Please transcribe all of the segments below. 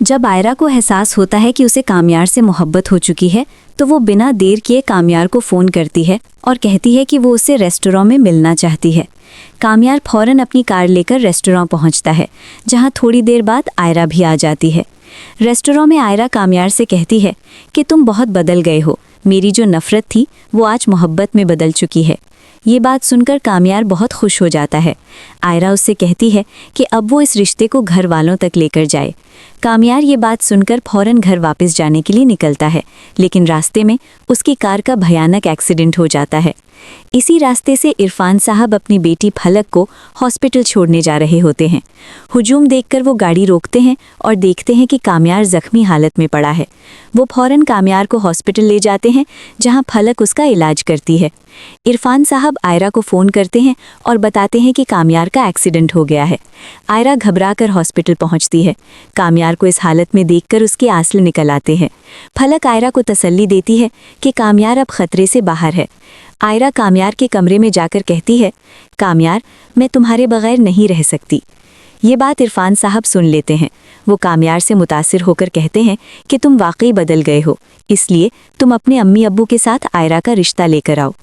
जब आयरा को एहसास होता है कि उसे कामयार से मोहब्बत हो चुकी है तो वो बिना देर किए कामयार को फ़ोन करती है और कहती है कि वो उससे रेस्टोरेंट में मिलना चाहती है। कामयार फ़ौरन अपनी कार लेकर रेस्टोरेंट पहुंचता है, जहां थोड़ी देर बाद आयरा भी आ जाती है। रेस्टोरेंट में आयरा कामयार से कहती है कि तुम बहुत बदल गए हो, मेरी जो नफ़रत थी वो आज मोहब्बत में बदल चुकी है। ये बात सुनकर कामयार बहुत खुश हो जाता है। आयरा उससे कहती है कि अब वो इस रिश्ते को घर वालों तक लेकर जाए। कामयार ये बात सुनकर फ़ौरन घर वापस जाने के लिए निकलता है, लेकिन रास्ते में उसकी कार का भयानक एक्सीडेंट हो जाता है। इसी रास्ते से इरफान साहब अपनी बेटी फलक को हॉस्पिटल छोड़ने जा रहे होते हैं। हुजूम देखकर वो गाड़ी रोकते हैं और देखते हैं कि कामयार ज़ख्मी हालत में पड़ा है। वो फ़ौरन कामयार को हॉस्पिटल ले जाते हैं, जहां फलक उसका इलाज करती है। इरफान साहब आयरा को फ़ोन करते हैं और बताते हैं कि कामयार का एक्सीडेंट हो गया है। आयरा घबराकर हॉस्पिटल पहुंचती है। कामयार को इस हालत में देखकर उसके आंसू निकल आते हैं। फलक आयरा को तसल्ली देती है कि कामयार अब खतरे से बाहर है। आयरा कामयार के कमरे में जाकर कहती है, कामयार, मैं तुम्हारे बगैर नहीं रह सकती। ये बात इरफान साहब सुन लेते हैं। वो कामयार से मुतासिर होकर कहते हैं कि तुम वाकई बदल गए हो, इसलिए तुम अपने अम्मी अब्बू के साथ आयरा का रिश्ता लेकर आओ।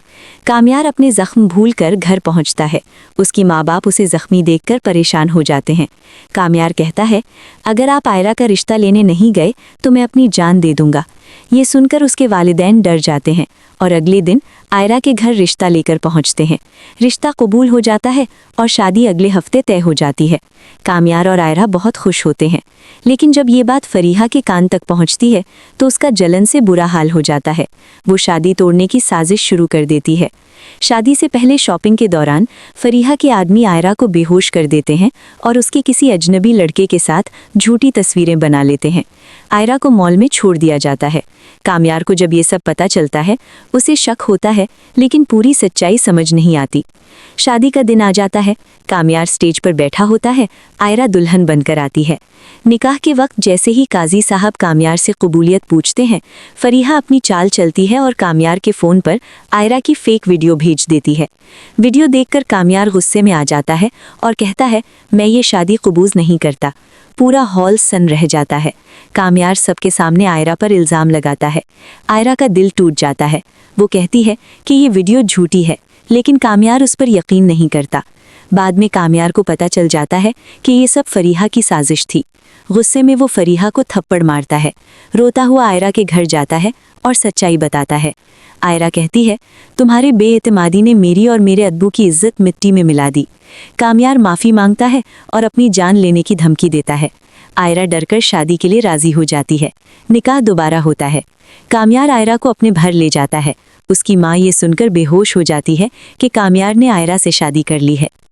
कामयार अपने ज़ख्म भूलकर घर पहुंचता है। उसकी माँ बाप उसे ज़ख्मी देखकर परेशान हो जाते हैं। कामयार कहता है, अगर आप आयरा का रिश्ता लेने नहीं गए तो मैं अपनी जान दे दूंगा। ये सुनकर उसके वालिदैन डर जाते हैं और अगले दिन आयरा के घर रिश्ता लेकर पहुंचते हैं। रिश्ता कबूल हो जाता है और शादी अगले हफ्ते तय हो जाती है। कामयार और आयरा बहुत खुश होते हैं, लेकिन जब ये बात फरीहा के कान तक पहुंचती है तो उसका जलन से बुरा हाल हो जाता है। वो शादी तोड़ने की साजिश शुरू कर देती है। शादी से पहले शॉपिंग के दौरान फरीहा के आदमी आयरा को बेहोश कर देते हैं और उसके किसी अजनबी लड़के के साथ झूठी तस्वीरें बना लेते हैं। आयरा को मॉल में छोड़ दिया जाता है। कामयार को जब ये सब पता चलता है उसे शक होता है, लेकिन पूरी सच्चाई समझ नहीं आती। शादी का दिन आ जाता है। कामयार स्टेज पर बैठा होता है, आयरा दुल्हन बनकर आती है। निकाह के वक्त जैसे ही काजी साहब कामयार से कबूलियत पूछते हैं, फरीहा अपनी चाल चलती है और कामयार के फ़ोन पर आयरा की फेक वीडियो भेज देती है। वीडियो देखकर कामयार गुस्से में आ जाता है और कहता है, मैं ये शादी कबूल नहीं करता। पूरा हॉल सन्न रह जाता है। कामयार सबके सामने आयरा पर इल्ज़ाम लगाता है। आयरा का दिल टूट जाता है। वो कहती है कि ये वीडियो झूठी है, लेकिन कामयार उस पर यकीन नहीं करता। बाद में कामयार को पता चल जाता है कि ये सब फरीहा की साजिश थी। गुस्से में वो फरीहा को थप्पड़ मारता है। रोता हुआ आयरा के घर जाता है और सच्चाई बताता है। आयरा कहती है, तुम्हारे बेएतमादी ने मेरी और मेरे अब्बू की इज्जत मिट्टी में मिला दी। कामयार माफ़ी मांगता है और अपनी जान लेने की धमकी देता है। आयरा डरकर शादी के लिए राज़ी हो जाती है। निकाह दोबारा होता है। कामयार आयरा को अपने घर ले जाता है। उसकी माँ ये सुनकर बेहोश हो जाती है कि कामयार ने आयरा से शादी कर ली है।